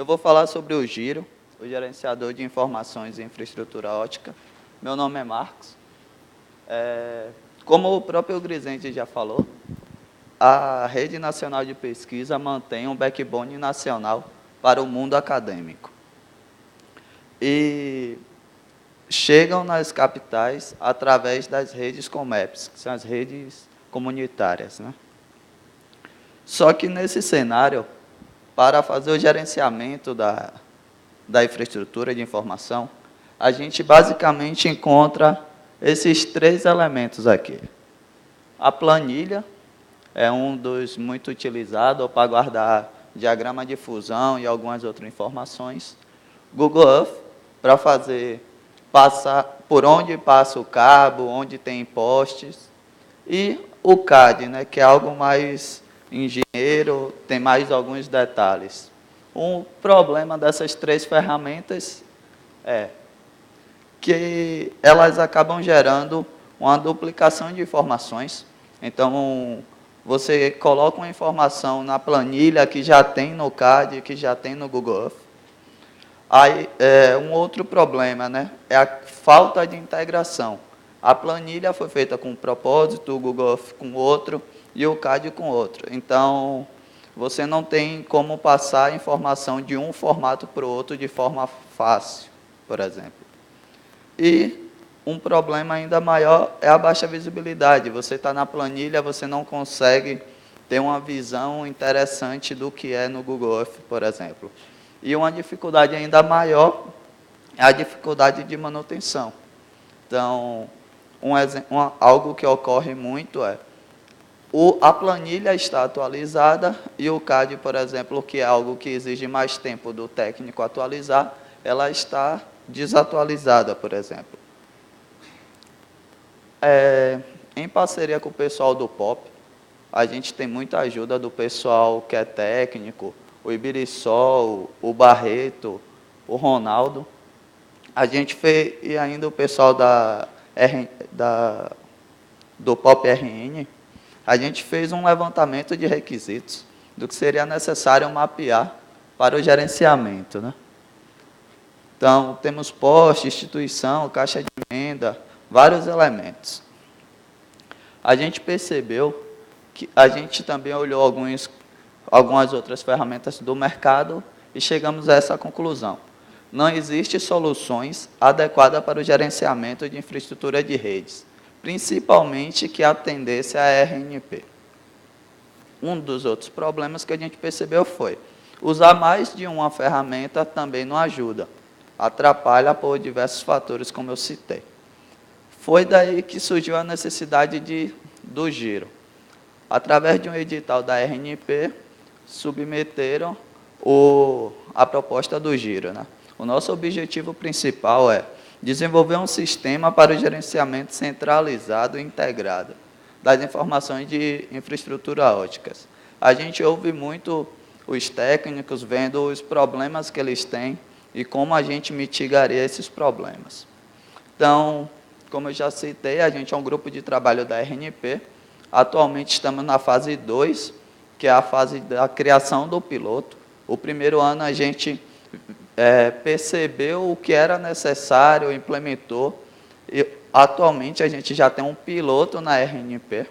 vou falar sobre o Giro, o gerenciador de informações em infraestrutura ótica. Meu nome é Marcos. Como o próprio Grisente já falou, a Rede Nacional de Pesquisa mantém um backbone nacional para o mundo acadêmico. E chegam nas capitais através das redes Comeps, que são as redes comunitárias, né? Só que nesse cenário, para fazer o gerenciamento da infraestrutura de informação, a gente basicamente encontra esses três elementos aqui. A planilha é um dos muito utilizados para guardar diagrama de fusão e algumas outras informações. Google Earth, para passar por onde passa o cabo, onde tem postes. E o CAD, né, que é algo mais engenheiro, tem mais alguns detalhes. Um problema dessas três ferramentas é que elas acabam gerando uma duplicação de informações. Então, você coloca uma informação na planilha que já tem no CAD, que já tem no Google Earth. Aí, um outro problema, né, é a falta de integração. A planilha foi feita com um propósito, o Google Earth com outro e o CAD com outro. Então, você não tem como passar a informação de um formato para o outro de forma fácil, por exemplo. E um problema ainda maior é a baixa visibilidade. Você está na planilha, você não consegue ter uma visão interessante do que é no Google Earth, por exemplo. E uma dificuldade ainda maior é a dificuldade de manutenção. Então, algo que ocorre muito é a planilha está atualizada e o CAD, por exemplo, que é algo que exige mais tempo do técnico atualizar, ela está desatualizada, por exemplo. Em parceria com o pessoal do POP, a gente tem muita ajuda do pessoal que é técnico, o Ibirissol, o Barreto, o Ronaldo. A gente fez, e ainda o pessoal do POP RN, a gente fez um levantamento de requisitos do que seria necessário mapear para o gerenciamento, né? Então, temos poste, instituição, caixa de emenda, vários elementos. A gente percebeu que a gente também olhou algumas outras ferramentas do mercado e chegamos a essa conclusão. Não existem soluções adequadas para o gerenciamento de infraestrutura de redes, principalmente que atendesse a RNP. Um dos outros problemas que a gente percebeu foi usar mais de uma ferramenta também não ajuda, atrapalha por diversos fatores, como eu citei. Foi daí que surgiu a necessidade do Giro. Através de um edital da RNP, submeteram a proposta do Giro, né? O nosso objetivo principal é desenvolver um sistema para o gerenciamento centralizado e integrado das informações de infraestrutura óticas. A gente ouve muito os técnicos vendo os problemas que eles têm e como a gente mitigaria esses problemas. Então, como eu já citei, a gente é um grupo de trabalho da RNP. Atualmente estamos na fase 2, que é a fase da criação do piloto. O primeiro ano a gente percebeu o que era necessário, implementou. E, atualmente a gente já tem um piloto na RNP.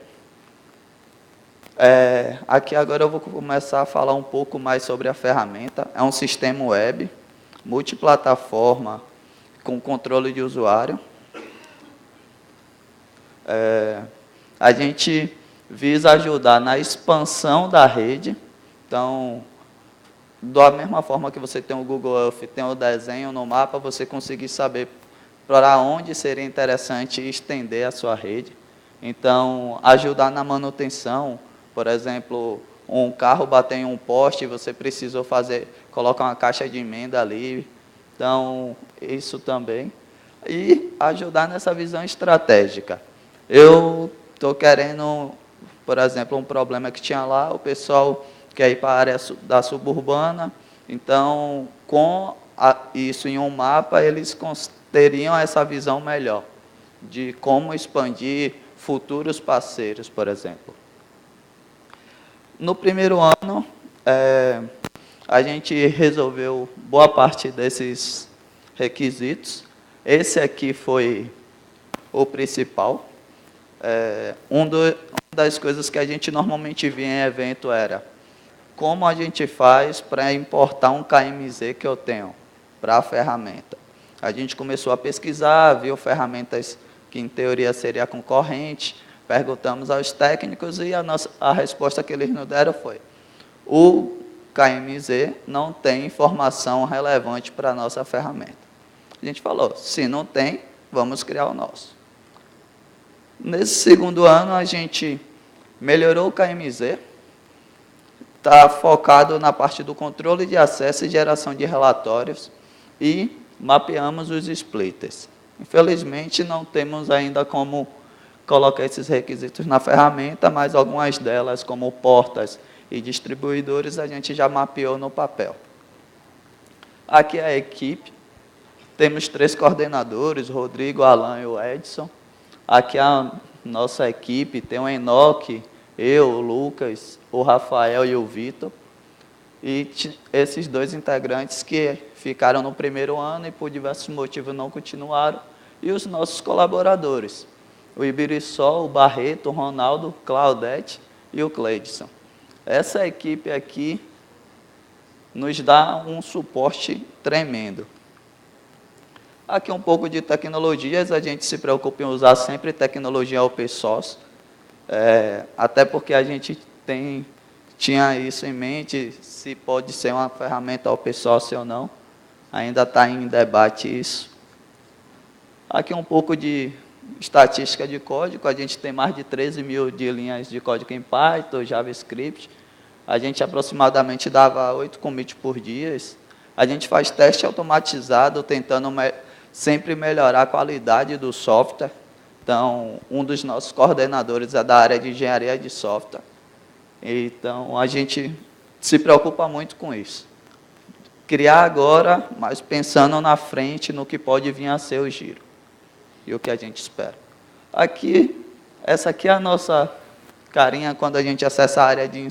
Aqui agora eu vou começar a falar um pouco mais sobre a ferramenta. É um sistema web, multiplataforma, com controle de usuário. A gente visa ajudar na expansão da rede. Então, da mesma forma que você tem o Google Earth, tem o desenho no mapa, você conseguir saber para onde seria interessante estender a sua rede. Então, ajudar na manutenção, por exemplo, um carro bater em um poste, você precisou colocar uma caixa de emenda ali. Então, isso também. E ajudar nessa visão estratégica. Eu estou querendo, por exemplo, um problema que tinha lá, o pessoal quer ir para a área da suburbana, então, com isso em um mapa, eles teriam essa visão melhor de como expandir futuros parceiros, por exemplo. No primeiro ano, a gente resolveu boa parte desses requisitos. Esse aqui foi o principal. Uma das coisas que a gente normalmente via em evento era como a gente faz para importar um KMZ que eu tenho para a ferramenta. A gente começou a pesquisar, viu ferramentas que em teoria seria concorrente, perguntamos aos técnicos e a resposta que eles nos deram foi: o KMZ não tem informação relevante para a nossa ferramenta. A gente falou, se não tem, vamos criar o nosso. Nesse segundo ano, a gente melhorou o KMZ, está focado na parte do controle de acesso e geração de relatórios e mapeamos os splitters. Infelizmente, não temos ainda como colocar esses requisitos na ferramenta, mas algumas delas, como portas e distribuidores, a gente já mapeou no papel. Aqui é a equipe. Temos 3 coordenadores, o Rodrigo, o Alan e o Edson. Aqui a nossa equipe, tem o Enoque, eu, o Lucas, o Rafael e o Vitor. E esses 2 integrantes que ficaram no primeiro ano e por diversos motivos não continuaram. E os nossos colaboradores, o Ibiriçol, o Barreto, o Ronaldo, o Claudete e o Cleidson. Essa equipe aqui nos dá um suporte tremendo. Aqui um pouco de tecnologias, a gente se preocupa em usar sempre tecnologia open source, até porque a gente tinha isso em mente, se pode ser uma ferramenta open source ou não, ainda está em debate isso. Aqui um pouco de estatística de código, a gente tem mais de 13 mil de linhas de código em Python, JavaScript, a gente aproximadamente dava 8 commits por dia, a gente faz teste automatizado, tentando sempre melhorar a qualidade do software. Então, um dos nossos coordenadores é da área de engenharia de software. Então, a gente se preocupa muito com isso. Criar agora, mas pensando na frente, no que pode vir a ser o giro. E o que a gente espera. Essa aqui é a nossa carinha quando a gente acessa a área de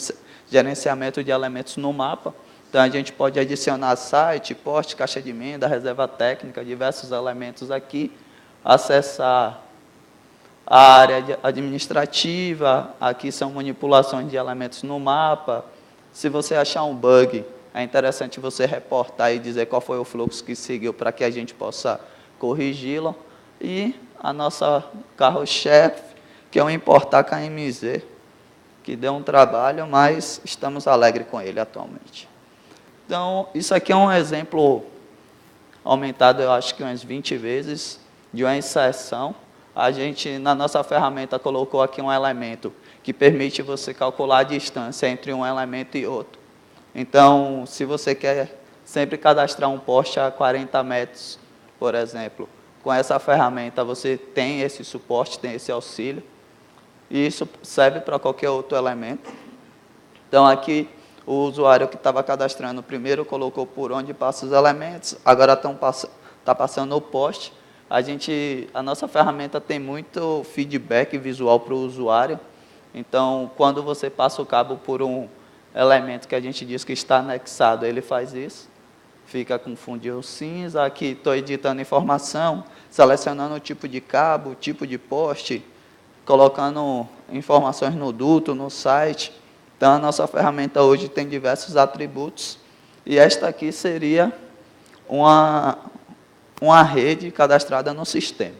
gerenciamento de elementos no mapa. Então, a gente pode adicionar site, post, caixa de emenda, reserva técnica, diversos elementos aqui, acessar a área administrativa, aqui são manipulações de elementos no mapa. Se você achar um bug, é interessante você reportar e dizer qual foi o fluxo que seguiu para que a gente possa corrigi-lo. E a nossa carro-chefe, que é o importar KMZ, que deu um trabalho, mas estamos alegres com ele atualmente. Então, isso aqui é um exemplo aumentado, eu acho que umas 20 vezes, de uma inserção. A gente, na nossa ferramenta, colocou aqui um elemento que permite você calcular a distância entre um elemento e outro. Então, se você quer sempre cadastrar um poste a 40 metros, por exemplo, com essa ferramenta você tem esse suporte, tem esse auxílio, e isso serve para qualquer outro elemento. Então, aqui, o usuário que estava cadastrando primeiro colocou por onde passam os elementos, agora está passando o poste. A nossa ferramenta tem muito feedback visual para o usuário, então, quando você passa o cabo por um elemento que a gente diz que está anexado, ele faz isso, fica com funil cinza. Aqui estou editando informação, selecionando o tipo de cabo, o tipo de poste, colocando informações no duto, no site. Então, a nossa ferramenta hoje tem diversos atributos, e esta aqui seria uma rede cadastrada no sistema.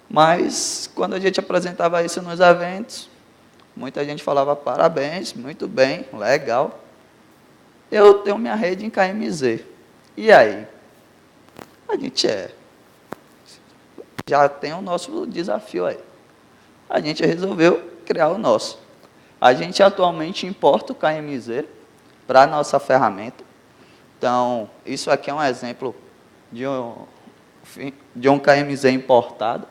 Mas, quando a gente apresentava isso nos eventos, muita gente falava, parabéns, muito bem, legal. Eu tenho minha rede em KMZ. E aí? A gente já tem o nosso desafio aí. A gente resolveu criar o nosso. A gente atualmente importa o KMZ para a nossa ferramenta. Então, isso aqui é um exemplo de um KMZ importado.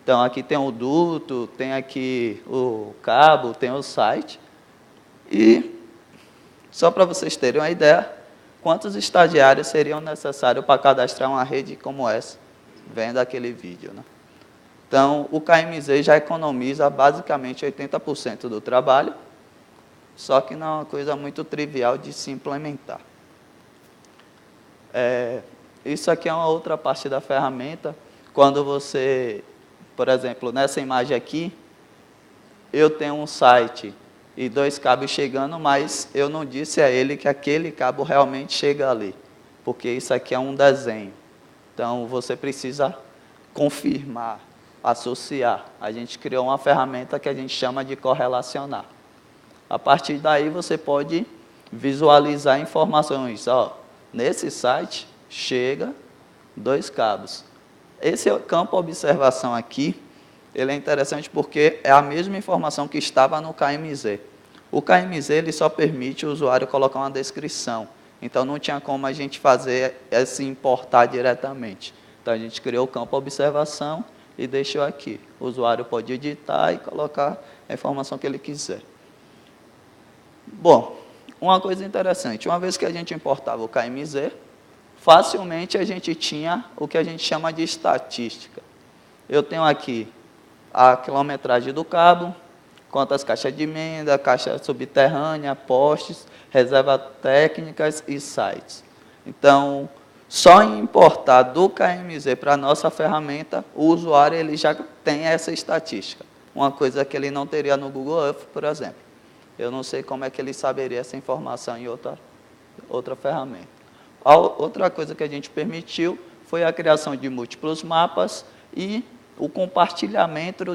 Então, aqui tem o duto, tem aqui o cabo, tem o site. E, só para vocês terem uma ideia, quantos estagiários seriam necessários para cadastrar uma rede como essa, vendo aquele vídeo, né? Então, o KMZ já economiza basicamente 80% do trabalho, só que não é uma coisa muito trivial de se implementar. Isso aqui é uma outra parte da ferramenta. Quando você, por exemplo, nessa imagem aqui, eu tenho um site e 2 cabos chegando, mas eu não disse a ele que aquele cabo realmente chega ali, porque isso aqui é um desenho. Então, você precisa confirmar, associar. A gente criou uma ferramenta que a gente chama de correlacionar. A partir daí, você pode visualizar informações. Nesse site, chega 2 cabos. Esse campo observação aqui, ele é interessante porque é a mesma informação que estava no KMZ. O KMZ ele só permite o usuário colocar uma descrição. Então, não tinha como a gente fazer esse importar diretamente. Então, a gente criou o campo observação e deixou aqui. O usuário pode editar e colocar a informação que ele quiser. Bom, uma coisa interessante, uma vez que a gente importava o KMZ, facilmente a gente tinha o que a gente chama de estatística. Eu tenho aqui a quilometragem do cabo, quantas caixas de emenda, caixa subterrânea, postes, reservas técnicas e sites. Então, só em importar do KMZ para a nossa ferramenta, o usuário ele já tem essa estatística. Uma coisa que ele não teria no Google Earth, por exemplo. Eu não sei como é que ele saberia essa informação em outra ferramenta. A outra coisa que a gente permitiu foi a criação de múltiplos mapas e o compartilhamento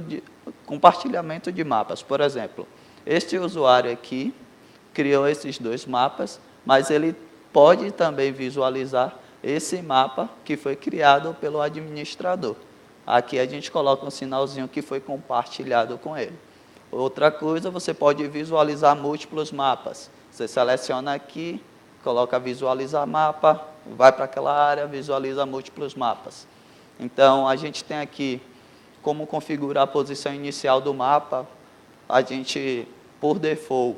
de mapas. Por exemplo, este usuário aqui criou esses 2 mapas, mas ele pode também visualizar esse mapa que foi criado pelo administrador. Aqui a gente coloca um sinalzinho que foi compartilhado com ele. Outra coisa, você pode visualizar múltiplos mapas. Você seleciona aqui, coloca visualizar mapa, vai para aquela área, visualiza múltiplos mapas. Então, a gente tem aqui como configurar a posição inicial do mapa. A gente, por default,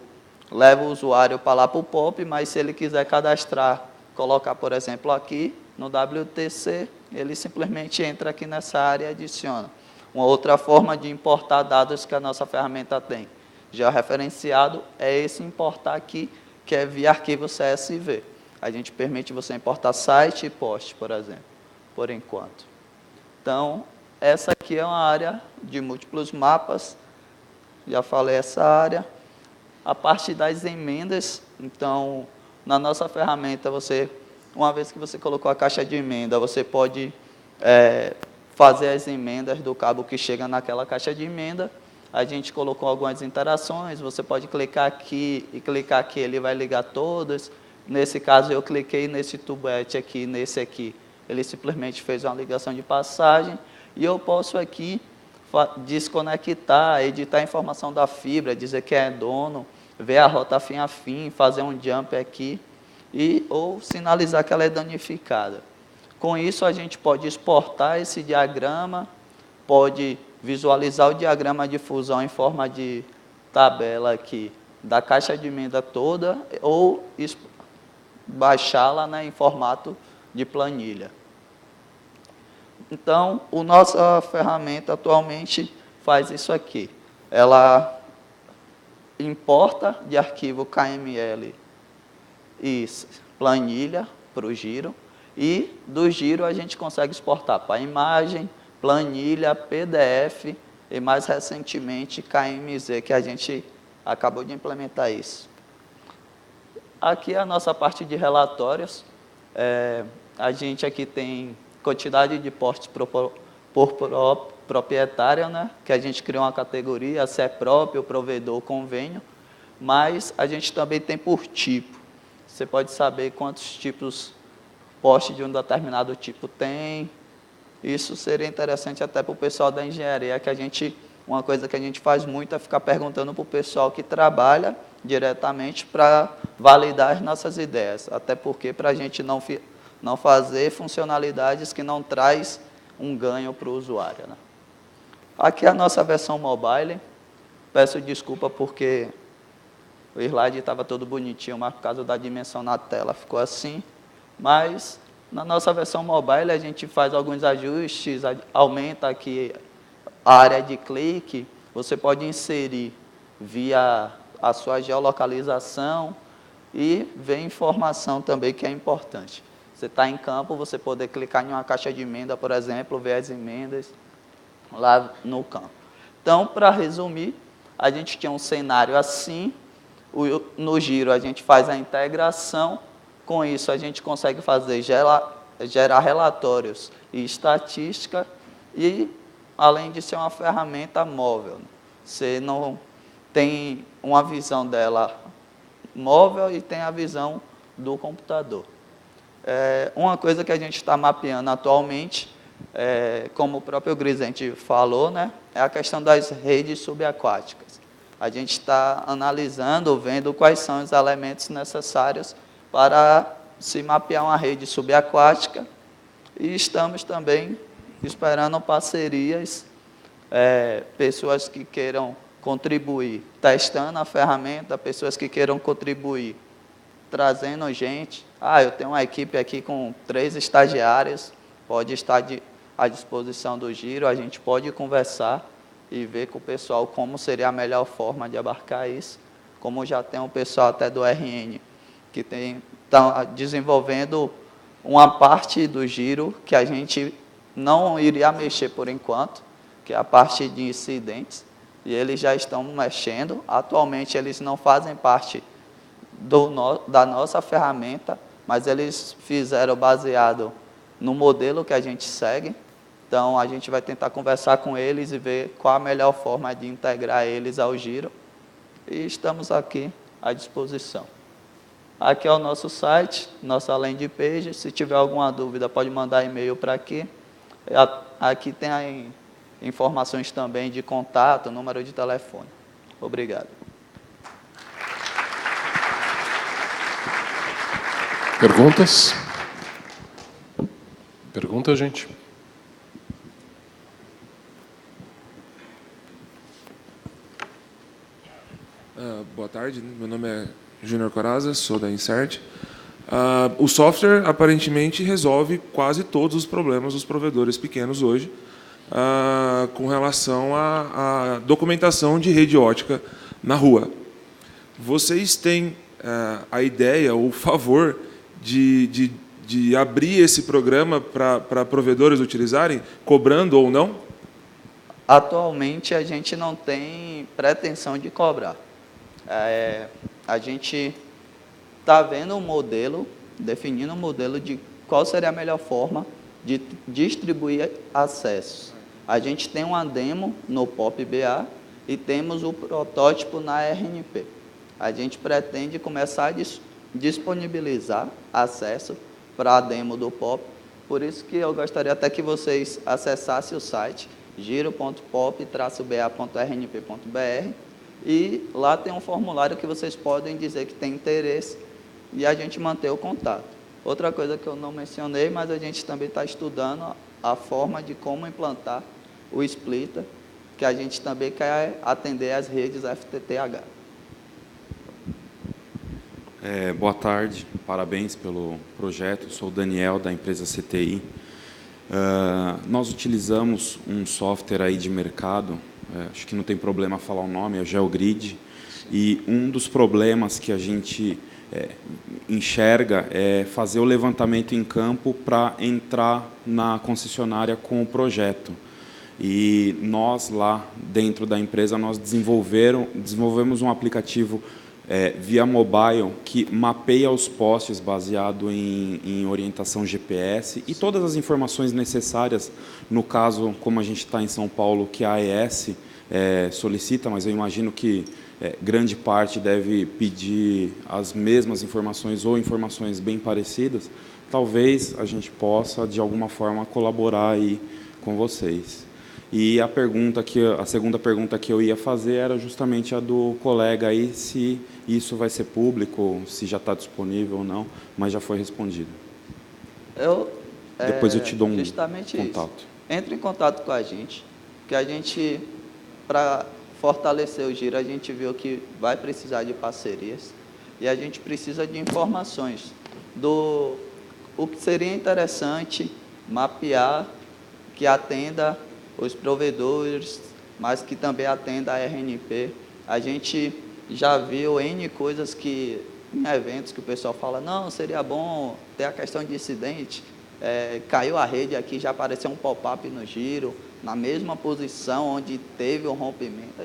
leva o usuário para lá para o POP, mas se ele quiser cadastrar, colocar, por exemplo, aqui no WTC, ele simplesmente entra aqui nessa área e adiciona. Uma outra forma de importar dados que a nossa ferramenta tem, já referenciado, é esse importar aqui, que é via arquivo CSV. A gente permite você importar site e post, por exemplo, por enquanto. Então, essa aqui é uma área de múltiplos mapas, já falei essa área. A parte das emendas, então, na nossa ferramenta, uma vez que você colocou a caixa de emenda, você pode fazer as emendas do cabo que chega naquela caixa de emenda. A gente colocou algumas interações, você pode clicar aqui e clicar aqui, ele vai ligar todas. Nesse caso, eu cliquei nesse tubete aqui, nesse aqui, ele simplesmente fez uma ligação de passagem, e eu posso aqui desconectar, editar a informação da fibra, dizer que é dono, ver a rota fim a fim, fazer um jump aqui, ou sinalizar que ela é danificada. Com isso, a gente pode exportar esse diagrama, pode visualizar o diagrama de fusão em forma de tabela aqui da caixa de emenda toda, ou baixá-la, né, em formato de planilha. Então, a nossa ferramenta atualmente faz isso aqui. Ela importa de arquivo KML e planilha para o giro, e do giro a gente consegue exportar para imagem, planilha, PDF e mais recentemente KMZ, que a gente acabou de implementar isso. Aqui é a nossa parte de relatórios. A gente aqui tem quantidade de postes por proprietária, né? Que a gente criou uma categoria, se é próprio, provedor, convênio, mas a gente também tem por tipo. Você pode saber quantos tipos poste de um determinado tipo tem. Isso seria interessante até para o pessoal da engenharia, uma coisa que a gente faz muito é ficar perguntando para o pessoal que trabalha diretamente para validar as nossas ideias, até porque para a gente não fazer funcionalidades que não traz um ganho para o usuário, né? Aqui é a nossa versão mobile. Peço desculpa porque o slide estava todo bonitinho, mas por causa da dimensão na tela ficou assim. Mas, na nossa versão mobile, a gente faz alguns ajustes, aumenta aqui a área de clique, você pode inserir via a sua geolocalização e ver informação também que é importante. Você está em campo, você poder clicar em uma caixa de emenda, por exemplo, ver as emendas lá no campo. Então, para resumir, a gente tinha um cenário assim, no giro a gente faz a integração, com isso a gente consegue gerar relatórios e estatística, e além de ser uma ferramenta móvel, você não tem uma visão dela móvel e tem a visão do computador. Uma coisa que a gente está mapeando atualmente, como o próprio Grisente falou, né, é a questão das redes subaquáticas. A gente está analisando, vendo quais são os elementos necessários para se mapear uma rede subaquática, e estamos também esperando parcerias, pessoas que queiram contribuir, testando a ferramenta, pessoas que queiram contribuir, trazendo gente. Eu tenho uma equipe aqui com 3 estagiários, pode estar à disposição do giro, a gente pode conversar e ver com o pessoal como seria a melhor forma de abarcar isso, como já tem o pessoal até do RN, que está desenvolvendo uma parte do giro que a gente não iria mexer por enquanto, que é a parte de incidentes, e eles já estão mexendo. Atualmente eles não fazem parte da nossa ferramenta, mas eles fizeram baseado no modelo que a gente segue. Então, a gente vai tentar conversar com eles e ver qual a melhor forma de integrar eles ao giro. E estamos aqui à disposição. Aqui é o nosso site, nossa landing page. Se tiver alguma dúvida, pode mandar e-mail para aqui. Aqui tem informações também de contato, número de telefone. Obrigado. Perguntas? Pergunta, gente? Boa tarde, meu nome é Júnior Coraza, sou da Insert. O software aparentemente resolve quase todos os problemas dos provedores pequenos hoje, com relação à documentação de rede ótica na rua. Vocês têm a ideia ou o favor de abrir esse programa para provedores utilizarem, cobrando ou não? Atualmente, a gente não tem pretensão de cobrar. A gente está vendo um modelo, definindo um modelo de qual seria a melhor forma de distribuir acessos. A gente tem uma demo no POP-BA e temos o protótipo na RNP. A gente pretende começar a disponibilizar acesso para a demo do POP, por isso que eu gostaria até que vocês acessassem o site giro.pop-ba.rnp.br, e lá tem um formulário que vocês podem dizer que tem interesse e a gente manter o contato. Outra coisa que eu não mencionei, mas a gente também está estudando a forma de como implantar o splitter, que a gente também quer atender as redes FTTH. Boa tarde, parabéns pelo projeto. Sou o Daniel, da empresa CTI. Nós utilizamos um software aí de mercado, acho que não tem problema falar o nome, é o GeoGrid, e um dos problemas que a gente enxerga é fazer o levantamento em campo para entrar na concessionária com o projeto. E nós, lá dentro da empresa, nós desenvolvemos um aplicativo via mobile, que mapeia os postes baseado em orientação GPS e todas as informações necessárias, no caso, como a gente está em São Paulo, que a AES solicita, mas eu imagino que grande parte deve pedir as mesmas informações ou informações bem parecidas. Talvez a gente possa, de alguma forma, colaborar aí com vocês. E a segunda pergunta que eu ia fazer era justamente a do colega aí, se isso vai ser público, se já está disponível ou não, mas já foi respondido. Depois eu te dou um justamente contato. Isso. Entre em contato com a gente, que a gente, para fortalecer o giro, a gente viu que vai precisar de parcerias e a gente precisa de informações o que seria interessante mapear, que atenda os provedores, mas que também atenda a RNP. A gente já viu N coisas que em eventos que o pessoal fala, não, seria bom ter a questão de incidente, caiu a rede aqui, já apareceu um pop-up no giro, na mesma posição onde teve o rompimento.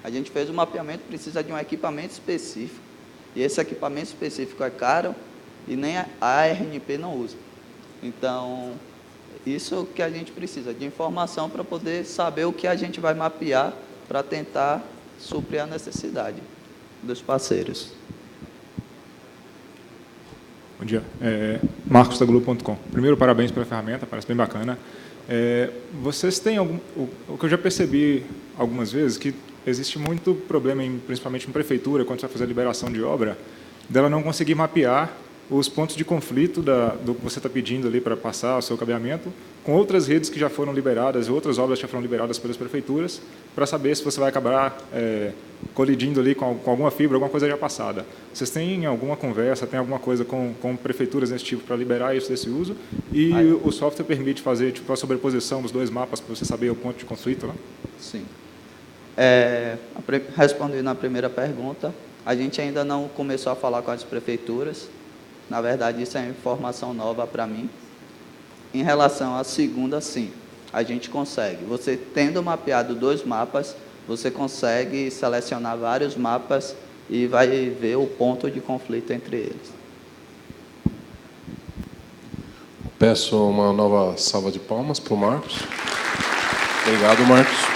A gente fez o mapeamento, precisa de um equipamento específico, e esse equipamento específico é caro e nem a ARNP não usa. Então, isso que a gente precisa, de informação para poder saber o que a gente vai mapear para tentar suprir a necessidade dos parceiros. Bom dia. Marcos da Globo.com. Primeiro, parabéns pela ferramenta, parece bem bacana. Vocês têm o que eu já percebi algumas vezes, que existe muito problema, principalmente em prefeitura, quando você vai fazer a liberação de obra, dela não conseguir mapear os pontos de conflito do que você está pedindo ali para passar o seu cabeamento com outras redes que já foram liberadas, outras obras que já foram liberadas pelas prefeituras, para saber se você vai acabar colidindo ali com alguma fibra, alguma coisa já passada. Vocês têm alguma conversa, tem alguma coisa com prefeituras desse tipo para liberar isso desse uso? E o software permite fazer tipo, a sobreposição dos dois mapas para você saber o ponto de conflito lá? Sim. Respondendo à primeira pergunta, a gente ainda não começou a falar com as prefeituras. Na verdade, isso é informação nova para mim. Em relação à segunda, sim, a gente consegue. Você tendo mapeado 2 mapas, você consegue selecionar vários mapas e vai ver o ponto de conflito entre eles. Peço uma nova salva de palmas para o Marcos. Obrigado, Marcos.